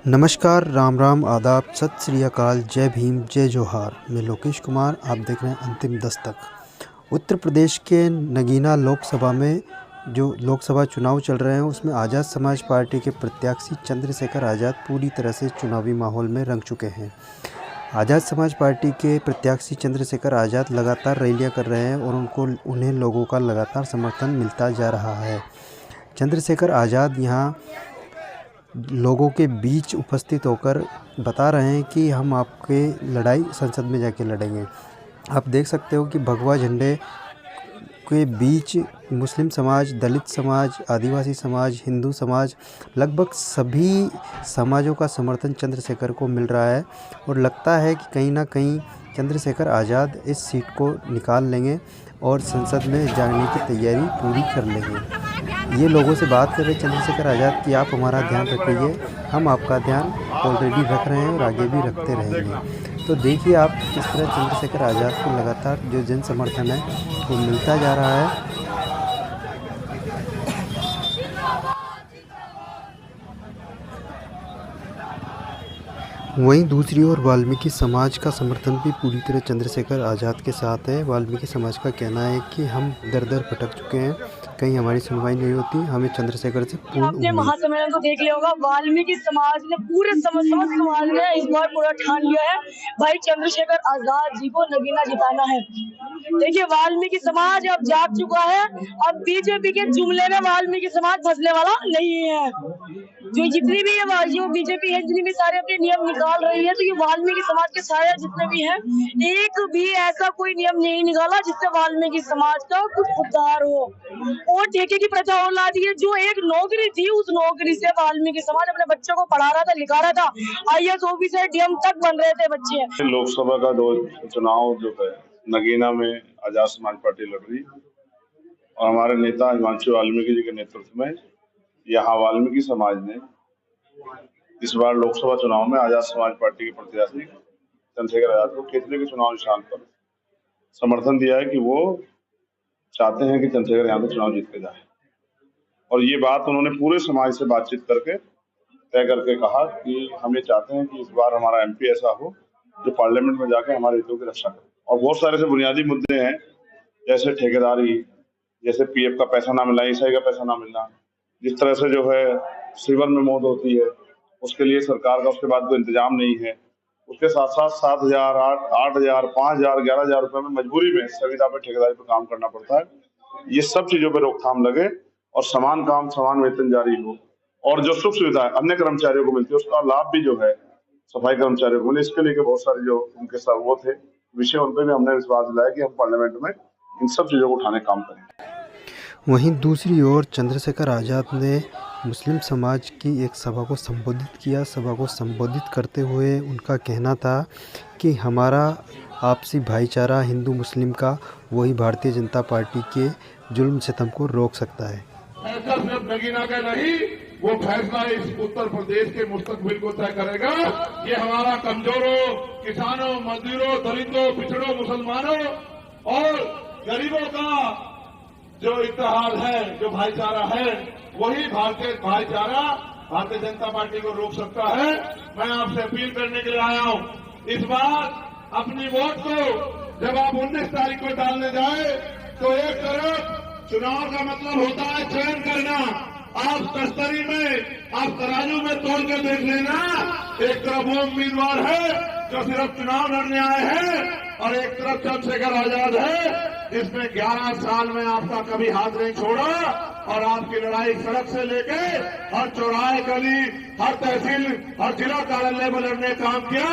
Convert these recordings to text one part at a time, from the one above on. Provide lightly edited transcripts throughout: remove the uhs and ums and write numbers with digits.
नमस्कार, राम राम, आदाब, सत श्री अकाल, जय भीम, जय जोहार। मैं लोकेश कुमार, आप देख रहे हैं अंतिम दस्तक। उत्तर प्रदेश के नगीना लोकसभा में जो लोकसभा चुनाव चल रहे हैं उसमें आज़ाद समाज पार्टी के प्रत्याशी चंद्रशेखर आज़ाद पूरी तरह से चुनावी माहौल में रंग चुके हैं। आज़ाद समाज पार्टी के प्रत्याशी चंद्रशेखर आज़ाद लगातार रैलियां कर रहे हैं और उन्हें लोगों का लगातार समर्थन मिलता जा रहा है। चंद्रशेखर आज़ाद यहाँ लोगों के बीच उपस्थित होकर बता रहे हैं कि हम आपके लड़ाई संसद में जाके लड़ेंगे। आप देख सकते हो कि भगवा झंडे के बीच मुस्लिम समाज, दलित समाज, आदिवासी समाज, हिंदू समाज, लगभग सभी समाजों का समर्थन चंद्रशेखर को मिल रहा है और लगता है कि कहीं ना कहीं चंद्रशेखर आज़ाद इस सीट को निकाल लेंगे और संसद में जाने की तैयारी पूरी कर लेंगे। ये लोगों से बात कर रहे चंद्रशेखर आज़ाद कि आप हमारा ध्यान रखिए, हम आपका ध्यान ऑलरेडी रख रहे हैं और आगे भी रखते रहेंगे। तो देखिए आप किस तरह चंद्रशेखर आज़ाद को लगातार जो जन समर्थन है वो मिलता जा रहा है। वहीं दूसरी ओर वाल्मीकि समाज का समर्थन भी पूरी तरह चंद्रशेखर आज़ाद के साथ है। वाल्मीकि समाज का कहना है कि हम दर दर भटक चुके हैं, कहीं हमारी सुनवाई नहीं होती, हमें चंद्रशेखर से पूर्ण आपने उम्मीद। महासम्मेलन को देख लिया होगा। वाल्मीकि समाज ने पूरे समस्त समाज ने इस बार पूरा ठान लिया है भाई चंद्रशेखर आजाद जी को नगीना जिताना है। देखिए वाल्मीकि समाज अब जाग चुका है। अब बीजेपी के जुमले में वाल्मीकि समाज फंसने वाला नहीं है। जो जितनी भी है जो बीजेपी है, जितनी भी सारे अपने नियम निकाल रही है, तो ये वाल्मीकि समाज के सारे जितने भी हैं, एक भी ऐसा कोई नियम नहीं निकाला जिससे वाल्मीकि समाज का कुछ उद्धार हो। और ठेके की प्रथा और ला दी है। जो एक नौकरी थी, उस नौकरी से वाल्मीकि समाज अपने बच्चों को पढ़ा रहा था, लिखा रहा था, IAS ऑफिसर, DM तक बन रहे थे बच्चे। लोकसभा का चुनाव जो है नगीना में आजाद समाज पार्टी लड़ रही और हमारे नेता हिमांशु वाल्मीकि जी के नेतृत्व में यहाँ वाल्मीकि समाज ने इस बार लोकसभा चुनाव में आजाद समाज पार्टी के प्रत्याशी चंद्रशेखर आजाद को खेतले के चुनाव निशान पर समर्थन दिया है कि वो चाहते हैं कि चंद्रशेखर यहाँ से चुनाव जीत के जाए। और ये बात उन्होंने पूरे समाज से बातचीत करके तय करके कहा कि हम ये चाहते हैं कि इस बार हमारा MP ऐसा हो जो पार्लियामेंट में जाके हमारे हितों की रक्षा करे। और बहुत सारे से बुनियादी मुद्दे हैं, जैसे ठेकेदारी, जैसे PF का पैसा ना मिलना, ESI का पैसा ना मिलना, जिस तरह से जो है सीवर में मौत होती है उसके लिए सरकार का उसके बाद कोई इंतजाम नहीं है। उसके साथ साथ 7,000, 8,000, 5,000, 11,000 रुपए में मजबूरी में संविदा पे ठेकेदारी पे काम करना पड़ता है। ये सब चीजों पर रोकथाम लगे और समान काम समान वेतन जारी हो और जो सुख सुविधा अन्य कर्मचारियों को मिलती है उसका लाभ भी जो है सफाई कर्मचारियों को मिले। इसके लिए बहुत सारे जो उनके साथ वो थे विषय, उन पर भी हमने विश्वास दिलाया कि हम पार्लियामेंट में इन सब चीजों को उठाने काम करेंगे। वहीं दूसरी ओर चंद्रशेखर आज़ाद ने मुस्लिम समाज की एक सभा को संबोधित किया। सभा को संबोधित करते हुए उनका कहना था कि हमारा आपसी भाईचारा हिंदू मुस्लिम का वही भारतीय जनता पार्टी के जुल्म सितम को रोक सकता है। ऐसा सिर्फ नगीना का नहीं, वो फैसला इस उत्तर प्रदेश के मुस्तकबिल को तय करेगा। ये हमारा कमजोरों, किसानों, मजदूरों, दलितों, पिछड़ों, मुसलमानों और गरीबों का जो इत्तेहाद है, जो भाईचारा है, वही भारतीय भाईचारा भारतीय जनता पार्टी को रोक सकता है। मैं आपसे अपील करने के लिए आया हूं, इस बार अपनी वोट को जब आप 19 तारीख को डालने जाए तो एक तरफ चुनाव का मतलब होता है चयन करना। आप तस्तरी में, आप तराजू में तोड़ के देख लेना, एक तरफ वो उम्मीदवार है जो सिर्फ चुनाव लड़ने आए हैं और एक तरफ चंद्रशेखर आजाद है। इसमें 11 साल में आपका कभी हाथ नहीं छोड़ा और आपकी लड़ाई सड़क से लेके हर चौराहे, गली, हर तहसील, हर जिला कार्यालय में लड़ने काम किया।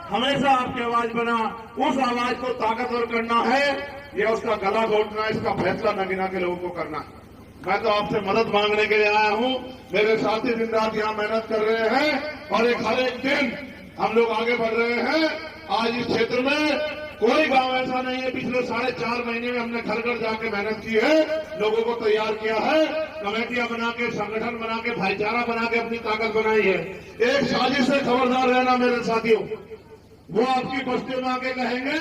हमेशा आपकी आवाज बना, उस आवाज को ताकतवर करना है, ये उसका गला घोटना, इसका फैसला नगीना के लोगों को करना है। मैं तो आपसे मदद मांगने के लिए आया हूं। मेरे साथी दिन रात यहाँ मेहनत कर रहे हैं और हर एक दिन हम लोग आगे बढ़ रहे हैं। आज इस क्षेत्र में कोई गांव ऐसा नहीं है, पिछले 4.5 महीने में हमने घर घर जाके मेहनत की है, लोगों को तैयार किया है, कमेटियां बना के, संगठन बना के, भाईचारा बना के अपनी ताकत बनाई है। एक साजिश से खबरदार रहना मेरे साथियों, वो आपकी बस्तियों में आके कहेंगे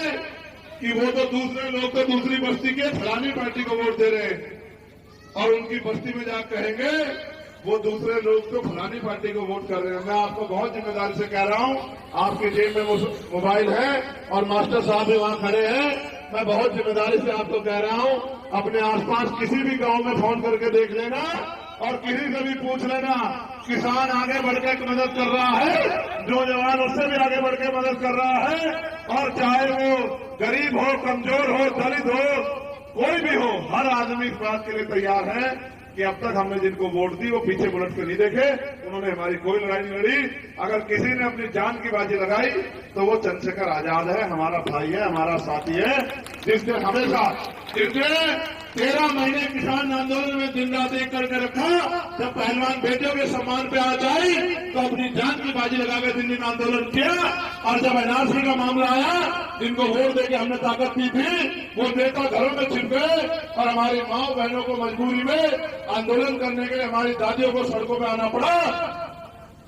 कि वो तो दूसरे लोग तो दूसरी बस्ती के फलानी पार्टी को वोट दे रहे हैं और उनकी बस्ती में जाकर कहेंगे वो दूसरे लोग तो फलानी पार्टी को वोट कर रहे हैं। मैं आपको बहुत जिम्मेदारी से कह रहा हूं, आपके जेब में मोबाइल है और मास्टर साहब भी वहां खड़े हैं। मैं बहुत जिम्मेदारी से आपको कह रहा हूं, अपने आसपास किसी भी गांव में फोन करके देख लेना और किसी से भी पूछ लेना, किसान आगे बढ़ के मदद कर रहा है, नौजवान उससे भी आगे बढ़ के मदद कर रहा है। और चाहे वो गरीब हो, कमजोर हो, दलित हो, कोई भी हो, हर आदमी इस बात के लिए तैयार है कि अब तक हमने जिनको वोट दी वो पीछे मुड़क के नहीं देखे, उन्होंने हमारी कोई लड़ाई नहीं लड़ी। अगर किसी ने अपनी जान की बाजी लगाई तो वो चंद्रशेखर आजाद है, हमारा भाई है, हमारा साथी है, जिसने हमेशा 13 महीने किसान आंदोलन में दिन रात एक करके रखा। जब पहलवान बेटियों के सम्मान पे आ जाए तो अपनी जान की बाजी लगाकर दिन आंदोलन किया। और जब एनआरसी का मामला आया, जिनको वोट देके हमने ताकत दी थी, वो नेता घरों में छिप गए और हमारी माँ बहनों को मजबूरी में आंदोलन करने के लिए हमारी दादियों को सड़कों पर आना पड़ा।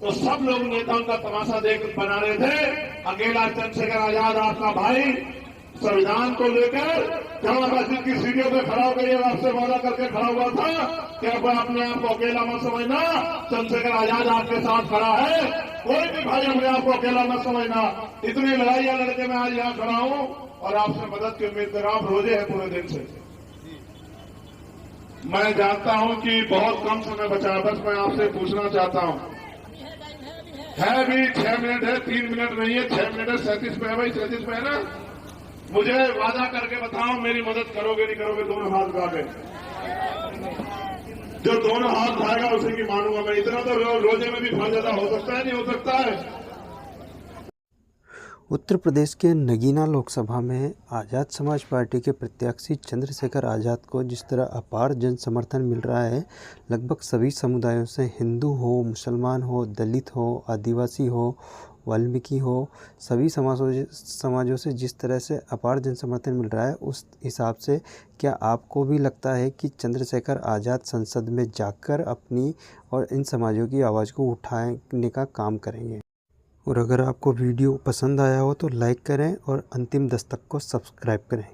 तो सब लोग नेताओं का तमाशा देख बना रहे थे। अकेला चंद्रशेखर आजाद आपका भाई संविधान को लेकर जमा मस्जिद की सीढ़ियों पे खड़ा होकर ये आपसे वादा करके खड़ा हुआ था कि अब अपने आप को अकेला मत समझना, चंद्रशेखर आजाद आपके साथ खड़ा है। कोई भी भाई अपने आप को अकेला मत समझना। इतनी लड़ाइयां लड़के मैं आज यहाँ खड़ा हूं और आपसे मदद की उम्मीद कर रहा हूं। रोजे है पूरे दिन से। मैं जानता हूं कि बहुत कम समय बचा है, बस मैं आपसे पूछना चाहता हूं, है भी 6 मिनट है, 3 मिनट नहीं है, 6 मिनट है, 37 पे है भाई, 37 पे है ना। मुझे वादा करके बताओ मेरी मदद करोगे नहीं करोगे? दोनों हाथ उठा के, जो दोनों हाथ उठाएगा उसी की मानूंगा मैं। इतना तो रोजे में भी फल ज्यादा हो सकता है, नहीं हो सकता है। उत्तर प्रदेश के नगीना लोकसभा में आज़ाद समाज पार्टी के प्रत्याशी चंद्रशेखर आज़ाद को जिस तरह अपार जन समर्थन मिल रहा है, लगभग सभी समुदायों से, हिंदू हो, मुसलमान हो, दलित हो, आदिवासी हो, वाल्मीकि हो, सभी समाजों से जिस तरह से अपार जन समर्थन मिल रहा है, उस हिसाब से क्या आपको भी लगता है कि चंद्रशेखर आज़ाद संसद में जाकर अपनी और इन समाजों की आवाज़ को उठाने का काम करेंगे? और अगर आपको वीडियो पसंद आया हो तो लाइक करें और अंतिम दस्तक को सब्सक्राइब करें।